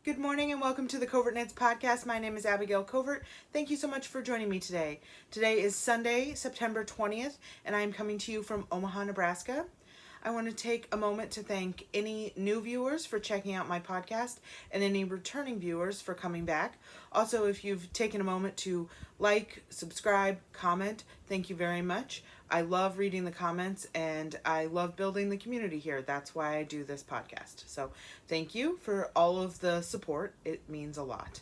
Good morning and welcome to the Covert Knits podcast. My name is Abigail Covert. Thank you so much for joining me today. Today is Sunday, September 20th, and I am coming to you from Omaha, Nebraska. I want to take a moment to thank any new viewers for checking out my podcast and any returning viewers for coming back. Also, if you've taken a moment to like, subscribe, comment, thank you very much. I love reading the comments and I love building the community here. That's why I do this podcast. So thank you for all of the support. It means a lot.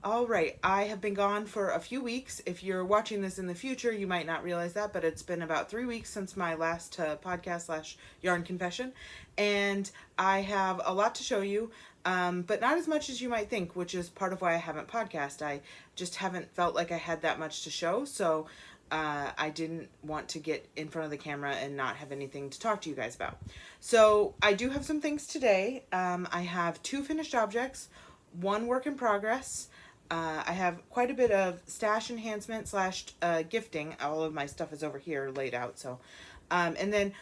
All right, I have been gone for a few weeks. If you're watching this in the future, you might not realize that, but it's been about 3 weeks since my last podcast / yarn confession, and I have a lot to show you, but not as much as you might think, which is part of why I haven't podcast. I just haven't felt like I had that much to show, so I didn't want to get in front of the camera and not have anything to talk to you guys about. So I do have some things today. I have 2 finished objects, 1 work in progress. I have quite a bit of stash enhancement / gifting. All of my stuff is over here laid out. So, and then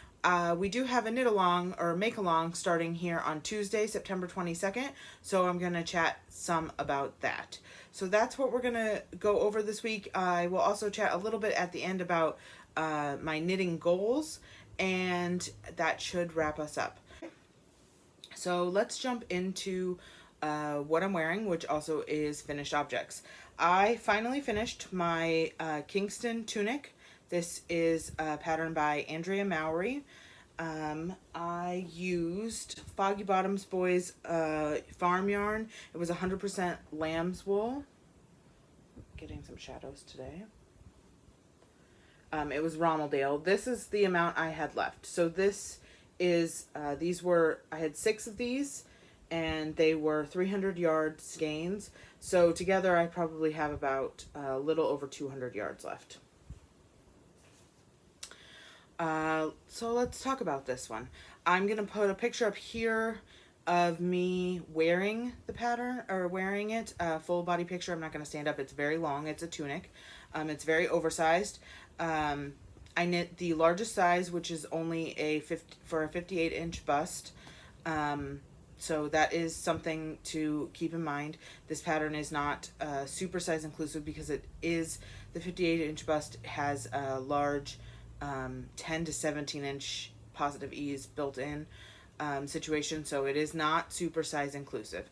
we do have a knit along or make along starting here on Tuesday, September 22nd. So I'm going to chat some about that. So that's what we're going to go over this week. I will also chat a little bit at the end about my knitting goals, and that should wrap us up. So let's jump into what I'm wearing, which also is finished objects. I finally finished my Kingston Tunic. This is a pattern by Andrea Mowry. I used Foggy Bottoms Boys farm yarn. It was 100% lamb's wool. Getting some shadows today. It was Rommeldale. This is the amount I had left. So this is, I had 6 of these, and they were 300 yard skeins. So together I probably have about a little over 200 yards left. So let's talk about this one. I'm going to put a picture up here of me wearing the pattern, or wearing it, full body picture. I'm not going to stand up. It's very long. It's a tunic. It's very oversized. I knit the largest size, which is only for a 58-inch bust. So that is something to keep in mind. This pattern is not super size inclusive because it is, the 58-inch bust has a large 10 to 17-inch positive ease built in situation. So it is not super size inclusive.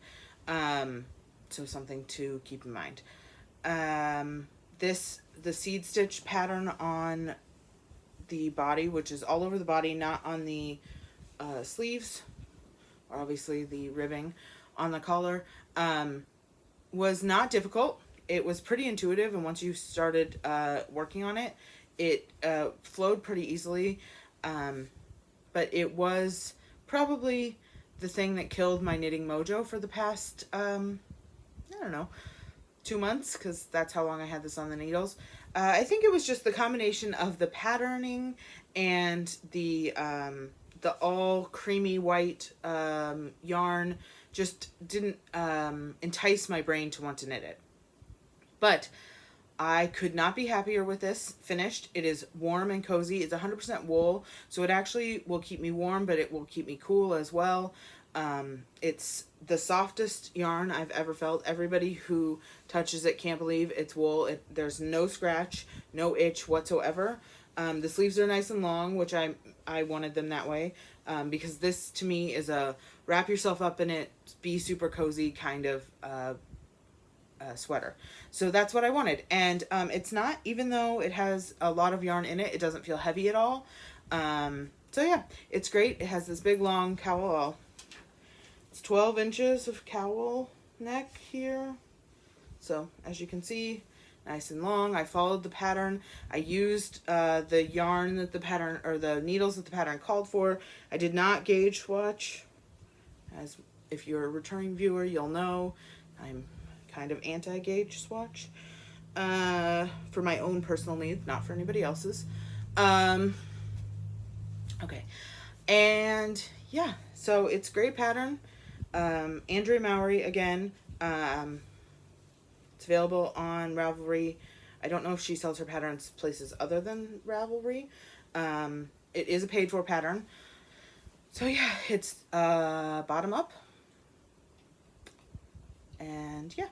So something to keep in mind. The seed stitch pattern on the body, which is all over the body, not on the sleeves, or obviously the ribbing on the collar, was not difficult. It was pretty intuitive, and once you started working on it, it flowed pretty easily. But it was probably the thing that killed my knitting mojo for the past, I don't know, 2 months, because that's how long I had this on the needles. I think it was just the combination of the patterning and the all creamy white yarn just didn't entice my brain to want to knit it. But I could not be happier with this finished. It is warm and cozy. It's 100% wool, so it actually will keep me warm, but it will keep me cool as well. It's the softest yarn I've ever felt. Everybody who touches it can't believe it's wool. There's no scratch, no itch whatsoever. The sleeves are nice and long, which I wanted them that way, because this to me is a wrap yourself up in it, be super cozy kind of sweater. So that's what I wanted. And it's not, even though it has a lot of yarn in it, it doesn't feel heavy at all. So yeah, it's great. It has this big long cowl. It's 12 inches of cowl neck here. So as you can see, nice and long. I followed the pattern. I used the yarn that the pattern, or the needles that the pattern called for. I did not gauge swatch. As if you're a returning viewer, you'll know I'm kind of anti-gauge swatch for my own personal needs, not for anybody else's. Okay, and yeah, so it's great pattern. Andrea Mowry again. It's available on Ravelry. I don't know if she sells her patterns places other than Ravelry. It is a paid for pattern. So yeah, it's bottom up. And yeah.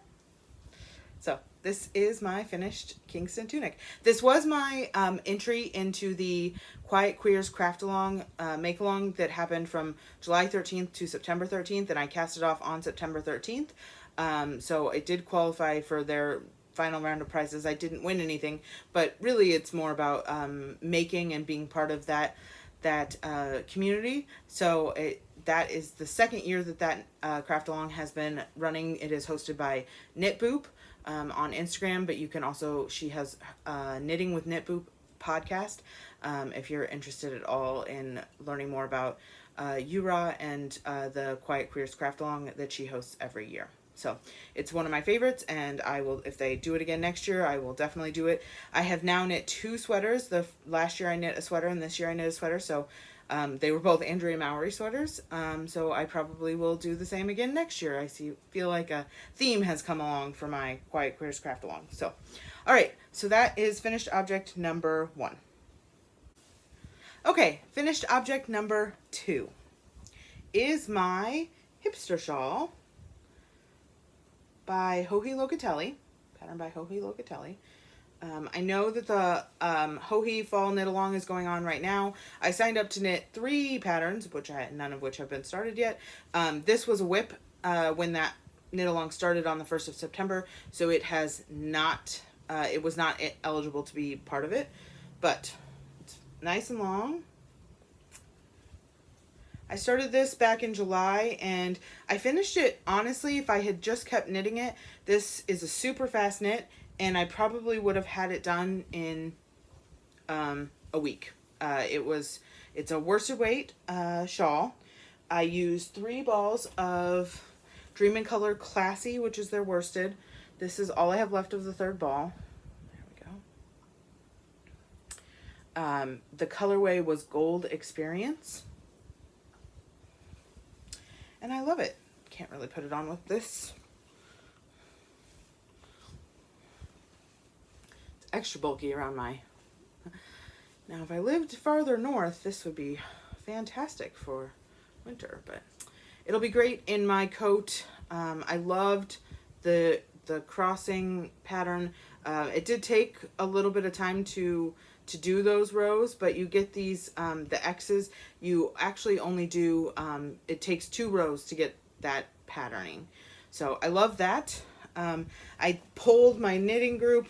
So this is my finished Kingston tunic. This was my entry into the Quiet Queers Craftalong make-along that happened from July 13th to September 13th, and I cast it off on September 13th. So it did qualify for their final round of prizes. I didn't win anything, but really it's more about making and being part of that community. So that is the second year that Craftalong has been running. It is hosted by Knit Boop on Instagram, but you can also, she has Knitting with Knit Boop podcast if you're interested at all in learning more about Ura and the Quiet Queers Craftalong that she hosts every year. So it's one of my favorites, and I will, if they do it again next year, I will definitely do it. I have now knit 2 sweaters. Last year I knit a sweater, and this year I knit a sweater. So they were both Andrea and Mowry sweaters. So I probably will do the same again next year. I feel like a theme has come along for my Quiet Queers Craftalong. So, all right. So that is finished object number 1. Okay, finished object number 2 is my Hipster shawl by Joji Locatelli, pattern by Joji Locatelli. I know that the Joji Fall Knit Along is going on right now. I signed up to knit 3 patterns, none of which have been started yet. This was a whip when that knit along started on the 1st of September, so it has not, it was not eligible to be part of it, but it's nice and long. I started this back in July, and I finished it, honestly, if I had just kept knitting it. This is a super fast knit, and I probably would have had it done in a week. It's a worsted weight shawl. I used 3 balls of Dream in Color Classy, which is their worsted. This is all I have left of the 3rd ball. There we go. The colorway was Gold Experience. And I love it. Can't really put it on with this. It's extra bulky around my... Now, if I lived farther north, this would be fantastic for winter, but it'll be great in my coat. I loved the crossing pattern. It did take a little bit of time to do those rows, but you get these, the X's, you actually only do, it takes 2 rows to get that patterning. So I love that. I polled my knitting group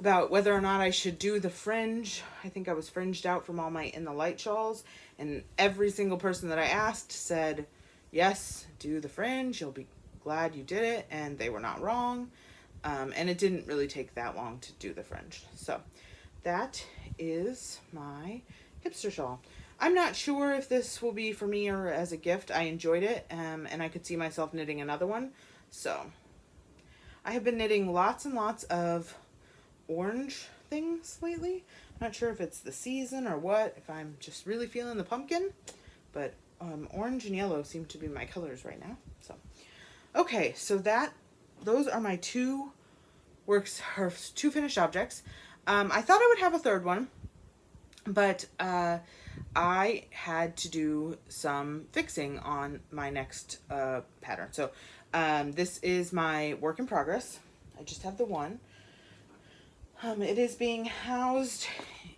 about whether or not I should do the fringe. I think I was fringed out from all my In the Light shawls, and every single person that I asked said, yes, do the fringe, you'll be glad you did it, and they were not wrong. And it didn't really take that long to do the fringe. So that is my Hipster shawl. I'm not sure if this will be for me or as a gift. I enjoyed it, and I could see myself knitting another one. So I have been knitting lots and lots of orange things lately. I'm not sure if it's the season or what, if I'm just really feeling the pumpkin, but orange and yellow seem to be my colors right now. So okay, so those are my 2 finished objects. I thought I would have a 3rd one, but I had to do some fixing on my next pattern. So this is my work in progress. I just have the one. It is being housed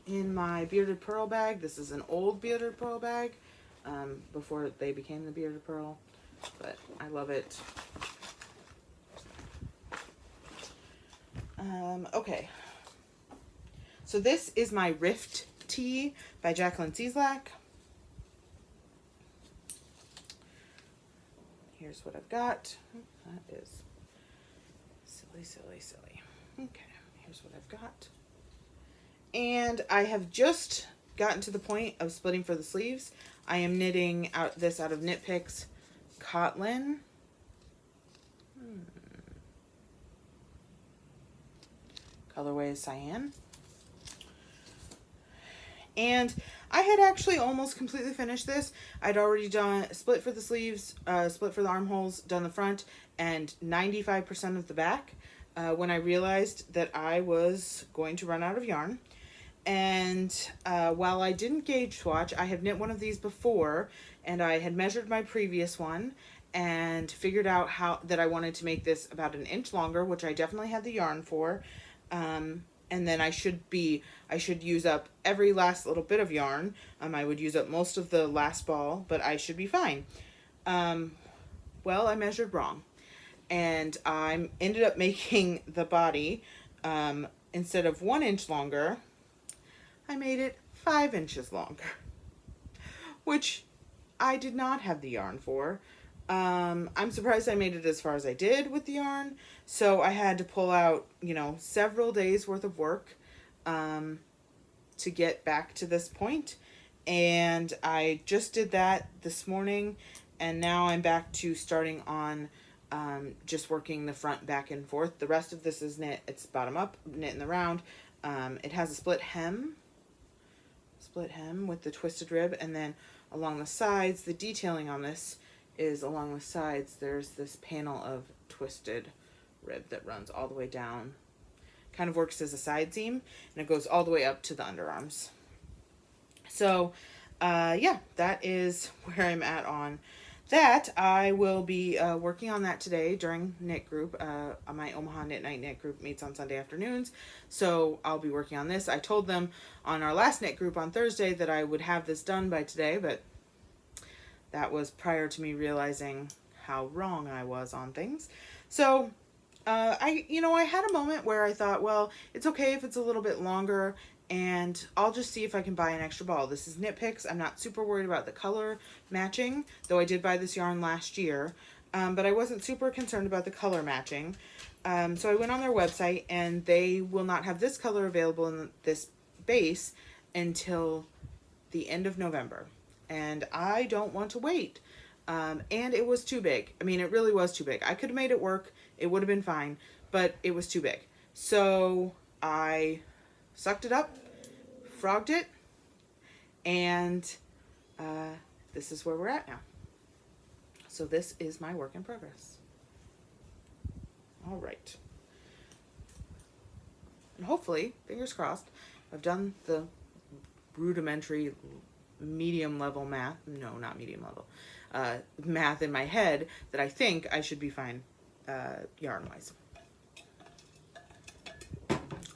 in my bearded pearl bag. This is an old bearded pearl bag before they became the bearded pearl, but I love it. Okay. So this is my Rift Tee by Jacqueline Cieslak. Here's what I've got. That is silly. Okay, here's what I've got. And I have just gotten to the point of splitting for the sleeves. I am knitting this out of Knit Picks Cotton. Colorway is Cyan. And I had actually almost completely finished this. I'd already done split for the sleeves, split for the armholes, done the front, and 95% of the back when I realized that I was going to run out of yarn. And while I didn't gauge swatch, I have knit one of these before, and I had measured my previous one, and figured out that I wanted to make this about an inch longer, which I definitely had the yarn for. And then I should use up every last little bit of yarn. I would use up most of the last ball, but I should be fine. Well, I measured wrong, and I ended up making the body, instead of 1 inch longer, I made it 5 inches longer, which I did not have the yarn for. I'm surprised I made it as far as I did with the yarn. So I had to pull out, several days worth of work, to get back to this point. And I just did that this morning. And now I'm back to starting on, just working the front back and forth. The rest of this is knit. It's bottom up, knit in the round. It has a split hem with the twisted rib. And then along the sides, the detailing on this is along the sides, there's this panel of twisted rib that runs all the way down. Kind of works as a side seam, and it goes all the way up to the underarms. So, yeah, that is where I'm at on that. I will be working on that today during knit group. My Omaha Knit Night knit group meets on Sunday afternoons, so I'll be working on this. I told them on our last knit group on Thursday that I would have this done by today, but that was prior to me realizing how wrong I was on things. So, I had a moment where I thought, well, it's okay if it's a little bit longer, and I'll just see if I can buy an extra ball. This is Knit Picks. I'm not super worried about the color matching, though I did buy this yarn last year, but I wasn't super concerned about the color matching. So I went on their website, and they will not have this color available in this base until the end of November. And I don't want to wait. And it was too big. I mean, it really was too big. I could have made it work. It would have been fine, but it was too big. So I sucked it up, frogged it, and this is where we're at now. So this is my work in progress. All right. And hopefully, fingers crossed, I've done the rudimentary medium level math. No, not medium level. Math in my head that I think I should be fine yarn wise.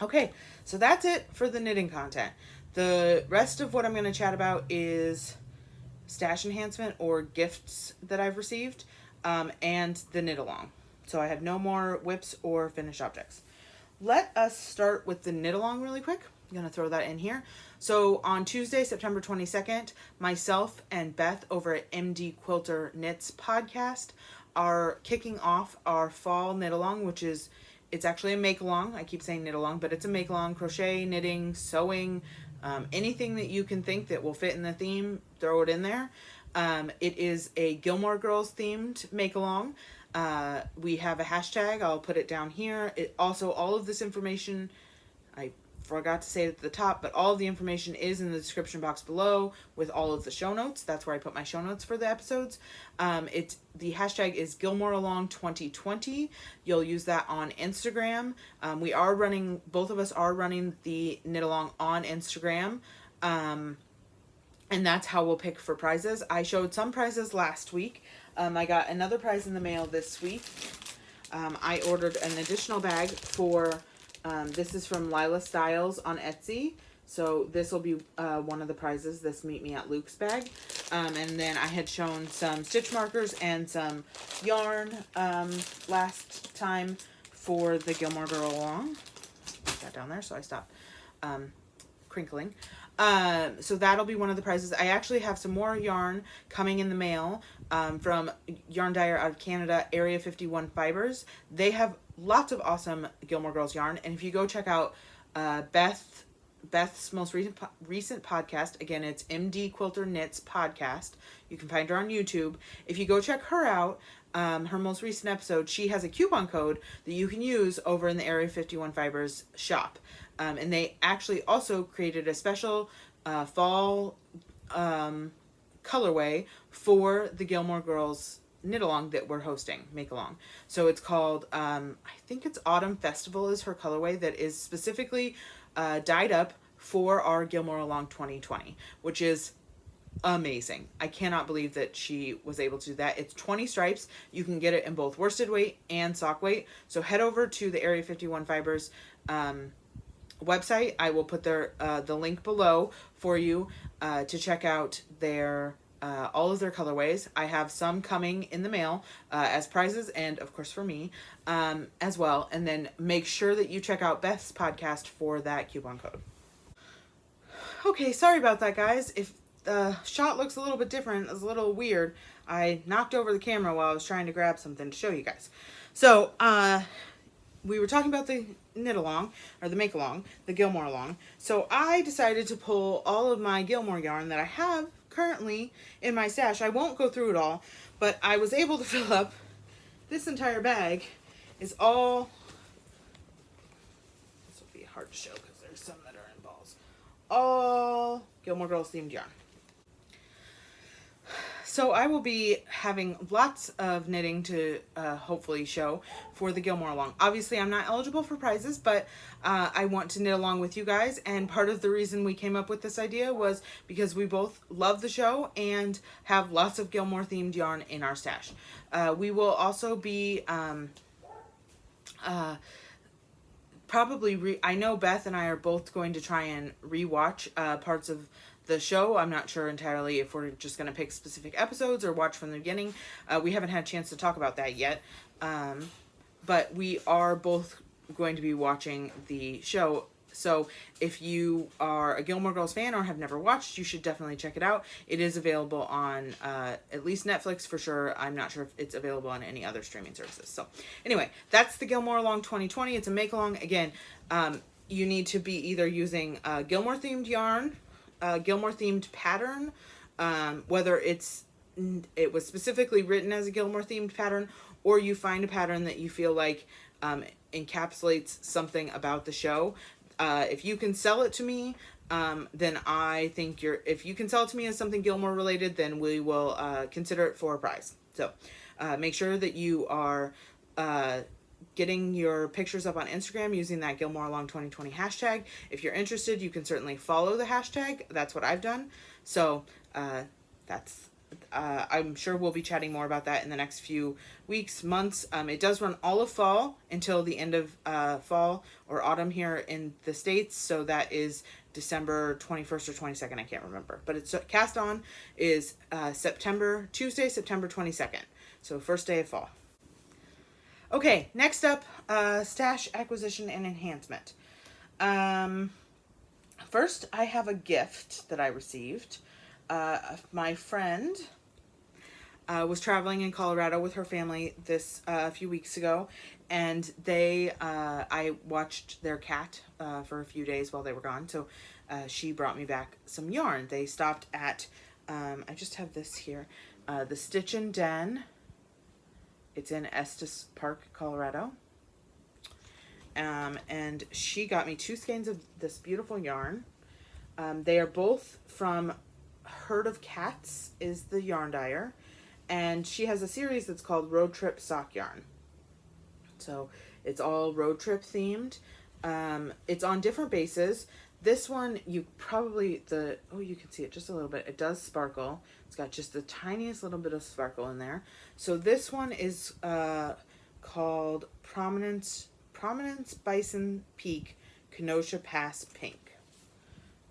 Okay, so that's it for the knitting content. The rest of what I'm going to chat about is stash enhancement or gifts that I've received, and the knit along. So I have no more whips or finished objects. Let us start with the knit along really quick. I'm going to throw that in here. So on Tuesday, September 22nd, myself and Beth over at MDQuilter Knits podcast are kicking off our fall knit along, which is, it's actually a make along. I keep saying knit along, but it's a make along, crochet, knitting, sewing, anything that you can think that will fit in the theme, throw it in there. It is a Gilmore Girls themed make along. We have a hashtag. I'll put it down here. It also, all of this information, I forgot to say it at the top, but all of the information is in the description box below with all of the show notes. That's where I put my show notes for the episodes. The hashtag is GilmoreAlong2020. You'll use that on Instagram. Both of us are running the knit along on Instagram. And that's how we'll pick for prizes. I showed some prizes last week. I got another prize in the mail this week. I ordered an additional bag for, this is from Lila Styles on Etsy. So this will be one of the prizes, this Meet Me at Luke's bag. And then I had shown some stitch markers and some yarn last time for the Gilmore Girl along. Put that down there so I stop crinkling. So that'll be one of the prizes. I actually have some more yarn coming in the mail from Yarn Dyer out of Canada, Area 51 Fibers. They have lots of awesome Gilmore Girls yarn. And if you go check out Beth's most recent podcast, again, it's MDQuilter Knits podcast. You can find her on YouTube. If you go check her out, her most recent episode, she has a coupon code that you can use over in the Area 51 Fibers shop. And they actually also created a special fall colorway for the Gilmore Girls knit along that we're hosting, make along. So it's called, I think it's Autumn Festival is her colorway that is specifically dyed up for our Gilmore Along 2020, which is amazing. I cannot believe that she was able to do that. It's 20 stripes. You can get it in both worsted weight and sock weight. So head over to the Area 51 Fibers website. I will put the link below for you to check out their all of their colorways. I have some coming in the mail as prizes, and of course for me as well. And then make sure that you check out Beth's podcast for that coupon code. Okay, sorry about that, guys. If the shot looks a little bit different, it's a little weird. I knocked over the camera while I was trying to grab something to show you guys. So, we were talking about the knit along, or the make along, the Gilmore along. So I decided to pull all of my Gilmore yarn that I have currently in my stash. I won't go through it all, but I was able to fill up this entire bag. Is all, this will be hard to show because there's some that are in balls. All Gilmore Girls themed yarn. So I will be having lots of knitting to hopefully show for the Gilmore along. Obviously, I'm not eligible for prizes, but I want to knit along with you guys. And part of the reason we came up with this idea was because we both love the show and have lots of Gilmore themed yarn in our stash. We will also be probably I know Beth and I are both going to try and rewatch parts of the show. I'm not sure entirely if we're just going to pick specific episodes or watch from the beginning. We haven't had a chance to talk about that yet. But we are both going to be watching the show. So if you are a Gilmore Girls fan or have never watched, you should definitely check it out. It is available on at least Netflix for sure. I'm not sure if it's available on any other streaming services. So anyway, that's the Gilmore Along 2020. It's a make along. Again, you need to be either using Gilmore themed yarn, Gilmore themed pattern, whether it was specifically written as a Gilmore themed pattern, or you find a pattern that you feel like encapsulates something about the show. If you can sell it to me, then I think if you can sell it to me as something Gilmore related, then we will consider it for a prize. So make sure that you are getting your pictures up on Instagram using that Gilmore Along 2020 hashtag. If you're interested, you can certainly follow the hashtag. That's what I've done. So I'm sure we'll be chatting more about that in the next few weeks, months. It does run all of fall until the end of fall or autumn here in the States. So that is December 21st or 22nd. I can't remember. But it's cast on is Tuesday, September 22nd. So first day of fall. Okay, next up, stash acquisition and enhancement. First, I have a gift that I received. My friend was traveling in Colorado with her family a few weeks ago, and I watched their cat for a few days while they were gone. So she brought me back some yarn. They stopped at I just have this here, the Stitch and Den. It's in Estes Park, Colorado. And she got me 2 skeins of this beautiful yarn. They are both from Herd of Cats is the yarn dyer. And she has a series that's called Road Trip Sock Yarn. So it's all road trip themed. It's on different bases. This one, you can see it just a little bit. It does sparkle. It's got just the tiniest little bit of sparkle in there. So this one is called Prominence Bison Peak Kenosha Pass Pink.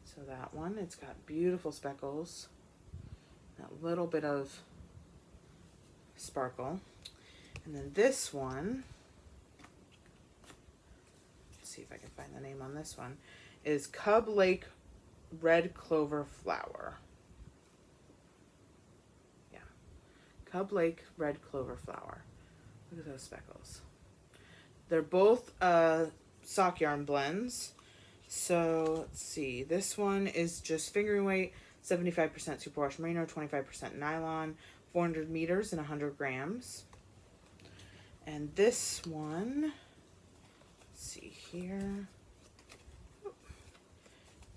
So that one, it's got beautiful speckles. That little bit of sparkle. And then this one, let's see if I can find the name on this one, is Cub Lake Red Clover Flower. Yeah. Cub Lake Red Clover Flower. Look at those speckles. They're both sock yarn blends. So let's see. This one is just fingering weight, 75% superwash merino, 25% nylon, 400 meters and 100 grams. And this one, let's see here,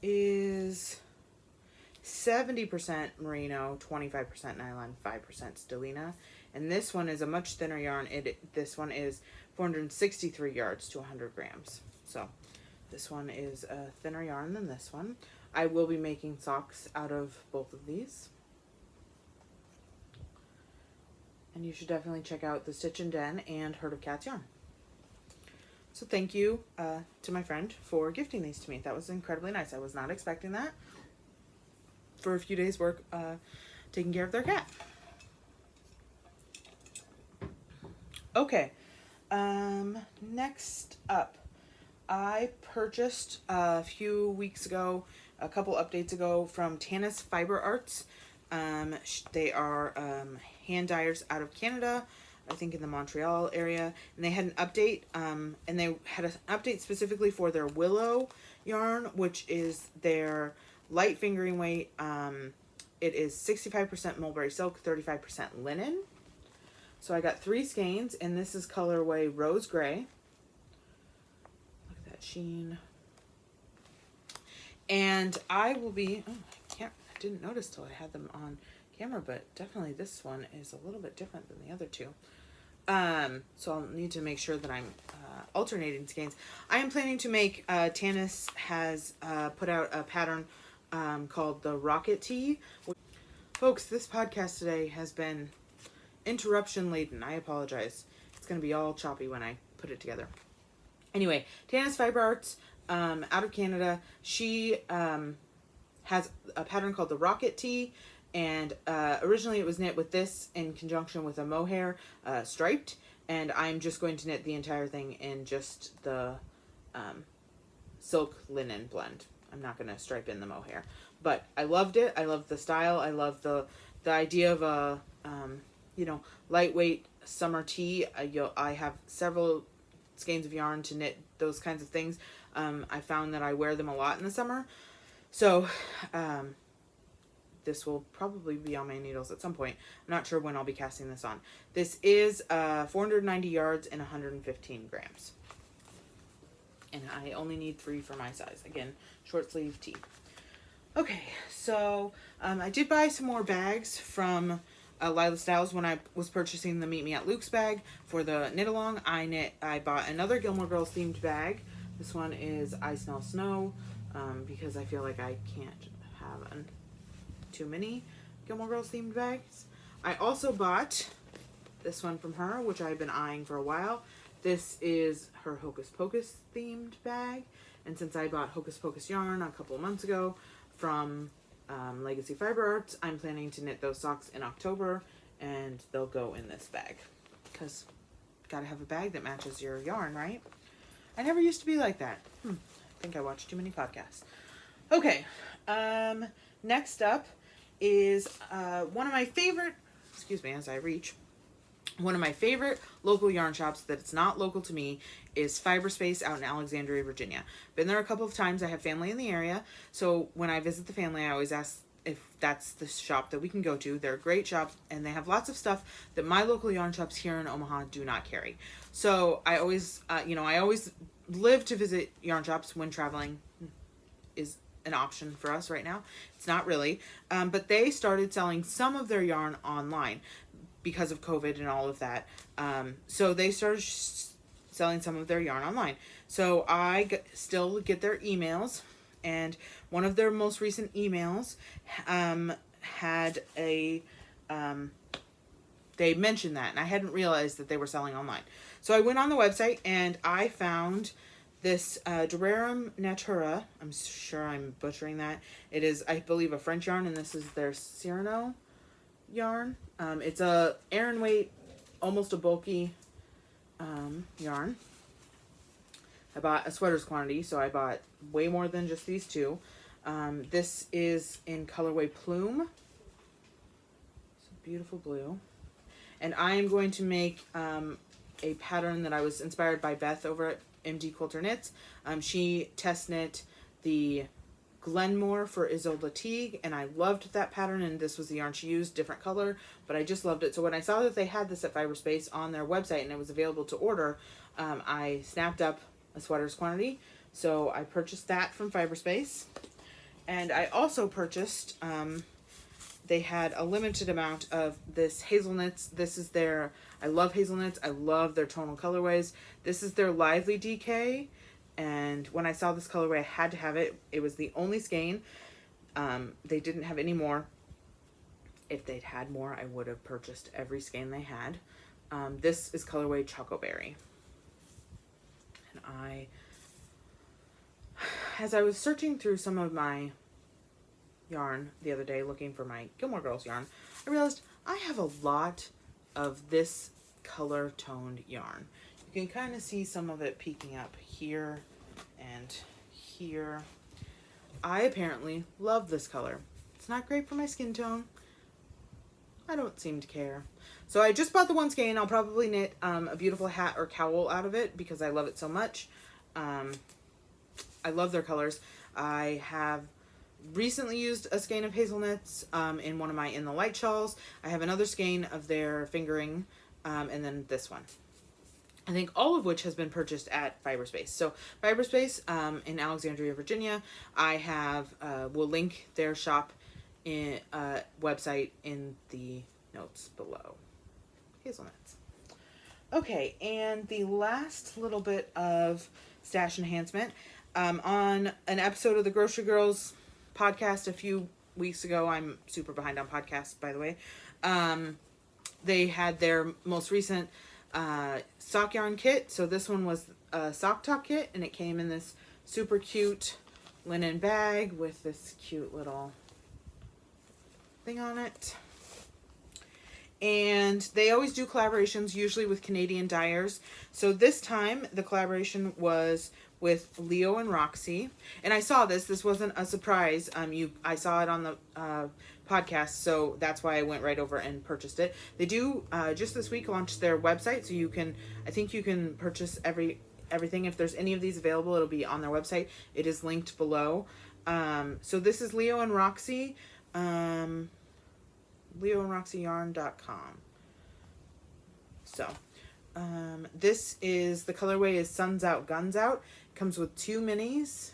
is 70% merino, 25% nylon, 5% stellina. And this one is a much thinner yarn. This one is 463 yards to 100 grams. So this one is a thinner yarn than this one. I will be making socks out of both of these. And you should definitely check out the Stitch and Den and Herd of Cats yarn. So thank you to my friend for gifting these to me. That was incredibly nice. I was not expecting that for a few days' work taking care of their cat. Okay, next up, I purchased a few weeks ago, a couple updates ago, from Tanis Fiber Arts. They are hand dyers out of Canada, I think in the Montreal area, and they had an update, and they had an update specifically for their Willow yarn, which is their light fingering weight. It is 65% mulberry silk, 35% linen. So I got 3 skeins, and this is colorway Rose Gray. Look at that sheen. And I will be, I didn't notice till I had them on camera, but definitely this one is a little bit different than the other two. So I'll need to make sure that I'm alternating skeins. I am planning to make, Tanis has put out a pattern called the Rocket Tee. Folks, this podcast today has been interruption laden. I apologize. It's going to be all choppy when I put it together. Anyway, Tanis Fiber Arts, out of Canada. She has a pattern called the Rocket Tee, and originally it was knit with this in conjunction with a mohair striped, and I'm just going to knit the entire thing in just the silk linen blend. I'm not going to stripe in the mohair, but I loved it. I loved the style. I love the idea of a you know, lightweight summer tee. I have several skeins of yarn to knit those kinds of things. I found that I wear them a lot in the summer. So, this will probably be on my needles at some point. I'm not sure when I'll be casting this on. This is 490 yards and 115 grams. And I only need 3 for my size. Again, short sleeve tee. Okay, so I did buy some more bags from Lila Styles when I was purchasing the Meet Me at Luke's bag for the knit along. I bought another Gilmore Girls themed bag. This one is I Smell Snow, because I feel like I can't have too many Gilmore Girls themed bags. I also bought this one from her, which I've been eyeing for a while. This is her Hocus Pocus themed bag, and since I bought Hocus Pocus yarn a couple of months ago from Legacy Fiber Arts, I'm planning to knit those socks in October, and they'll go in this bag, because gotta have a bag that matches your yarn, right? I never used to be like that. I think I watched too many podcasts. Okay, next up is one of my favorite, excuse me as I reach, one of my favorite local yarn shops that's not local to me is Fiber Space out in Alexandria, Virginia. Been there a couple of times. I have family in the area, so when I visit the family, I always ask if that's the shop that we can go to. They're a great shop, and they have lots of stuff that my local yarn shops here in Omaha do not carry. So I always, I always live to visit yarn shops when traveling is an option for us right now. It's not really, but they started selling some of their yarn online because of COVID and all of that. So they started selling some of their yarn online. So I still get their emails, and one of their most recent emails had a, they mentioned that, and I hadn't realized that they were selling online. So I went on the website, and I found this Durarum Natura. I'm sure I'm butchering that. It is, I believe, a French yarn, and this is their Cyrano yarn. It's a Aran weight, almost a bulky yarn. I bought a sweater's quantity, so I bought way more than just these two. This is in colorway Plume. It's a beautiful blue. And I am going to make a pattern that I was inspired by Beth over at MDQuilter Knits. She test knit the Glenmore for Isolde Teague, and I loved that pattern, and this was the yarn she used, different color, but I just loved it. So when I saw that they had this at Fiberspace on their website and it was available to order, I snapped up a sweater's quantity. So I purchased that from Fiberspace, and I also purchased, they had a limited amount of this hazelnuts. This is their, I love hazelnuts, I love their tonal colorways. This is their Lively DK. And when I saw this colorway, I had to have it. It was the only skein. They didn't have any more. if they'd had more, I would have purchased every skein they had. This is Colorway Chocoberry. And as I was searching through some of my yarn the other day, looking for my Gilmore Girls yarn, I realized I have a lot of this color toned yarn. You can kind of see some of it peeking up here and here. I apparently love this color. It's not great for my skin tone. I don't seem to care. So I just bought the one skein. I'll probably knit a beautiful hat or cowl out of it because I love it so much. I love their colors. I have recently used a skein of hazelnuts in one of my In the Light shawls. I have another skein of their fingering, and then this one. I think all of which has been purchased at Fiberspace. So Fiberspace in Alexandria, Virginia. I have will link their shop in website in the notes below. Hazelnuts. Okay, and the last little bit of stash enhancement. On an episode of the Grocery Girls podcast a few weeks ago, I'm super behind on podcasts, by the way, they had their most recent sock yarn kit. So this one was a sock top kit, and it came in this super cute linen bag with this cute little thing on it. And they always do collaborations, usually with Canadian dyers. So this time the collaboration was with Leo and Roxy, and I saw this. This wasn't a surprise. I saw it on the podcast, so that's why I went right over and purchased it. They do just this week launch their website, so you can. I think you can purchase everything. If there's any of these available, it'll be on their website. It is linked below. So this is Leo and Roxy. LeoandRoxyYarn.com. So this is the colorway is Suns Out Guns Out. Comes with 2 minis.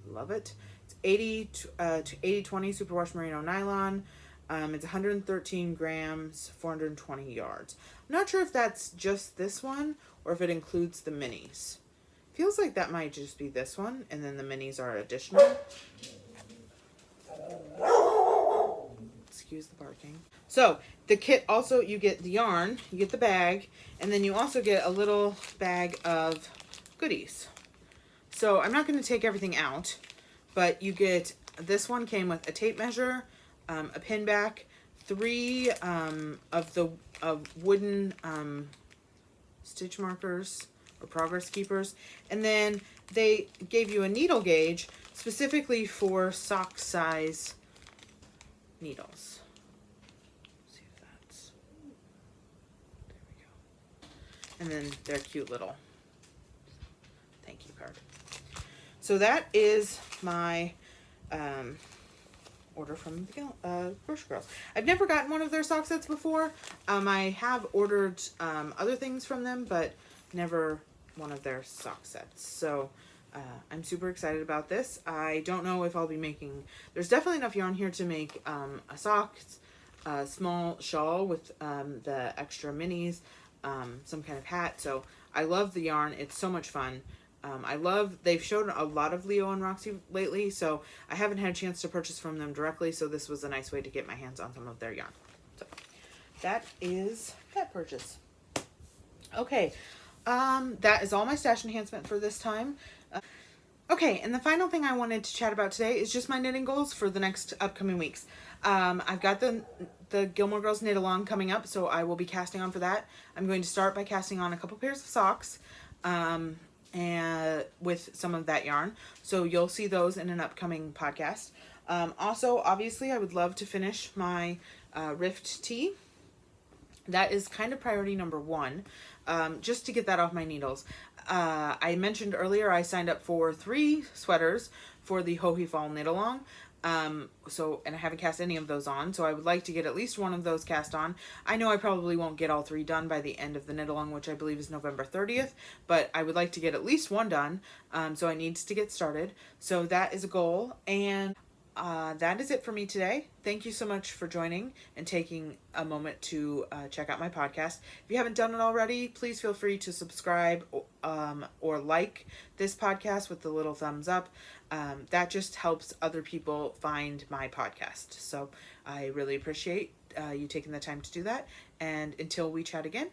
Love it. It's 80 to 80/20 superwash merino nylon. It's 113 grams, 420 yards. I'm not sure if that's just this one or if it includes the minis. Feels like that might just be this one, and then the minis are additional. Excuse the barking. So the kit also, you get the yarn, you get the bag, and then you also get a little bag of goodies. So I'm not going to take everything out, but you get, this one came with a tape measure, a pin back, 3 of wooden stitch markers or progress keepers, and then they gave you a needle gauge specifically for sock size needles. Let's see if that's, there we go. And then their cute little thank you card. So that is my order from the Grocery Girls. I've never gotten one of their sock sets before. I have ordered other things from them, but never one of their sock sets. So I'm super excited about this. I don't know if I'll be making, there's definitely enough yarn here to make a sock, a small shawl with the extra minis, some kind of hat. So I love the yarn. It's so much fun. They've shown a lot of Leo and Roxy lately, so I haven't had a chance to purchase from them directly, so this was a nice way to get my hands on some of their yarn. So that is that purchase. Okay, that is all my stash enhancement for this time. Okay, and the final thing I wanted to chat about today is just my knitting goals for the next upcoming weeks. I've got the Gilmore Girls knit along coming up, so I will be casting on for that. I'm going to start by casting on a couple pairs of socks. And with some of that yarn, so you'll see those in an upcoming podcast. Also, obviously, I would love to finish my Rift tee. That is kind of priority number 1, just to get that off my needles. I mentioned earlier I signed up for 3 sweaters for the Hohi Fall knit along. And I haven't cast any of those on, so I would like to get at least one of those cast on. I know I probably won't get all 3 done by the end of the knit along, which I believe is November 30th, but I would like to get at least one done, so I need to get started. So that is a goal, and that is it for me today. Thank you so much for joining and taking a moment to check out my podcast. If you haven't done it already, please feel free to subscribe or like this podcast with the little thumbs up. That just helps other people find my podcast. So I really appreciate you taking the time to do that. And until we chat again,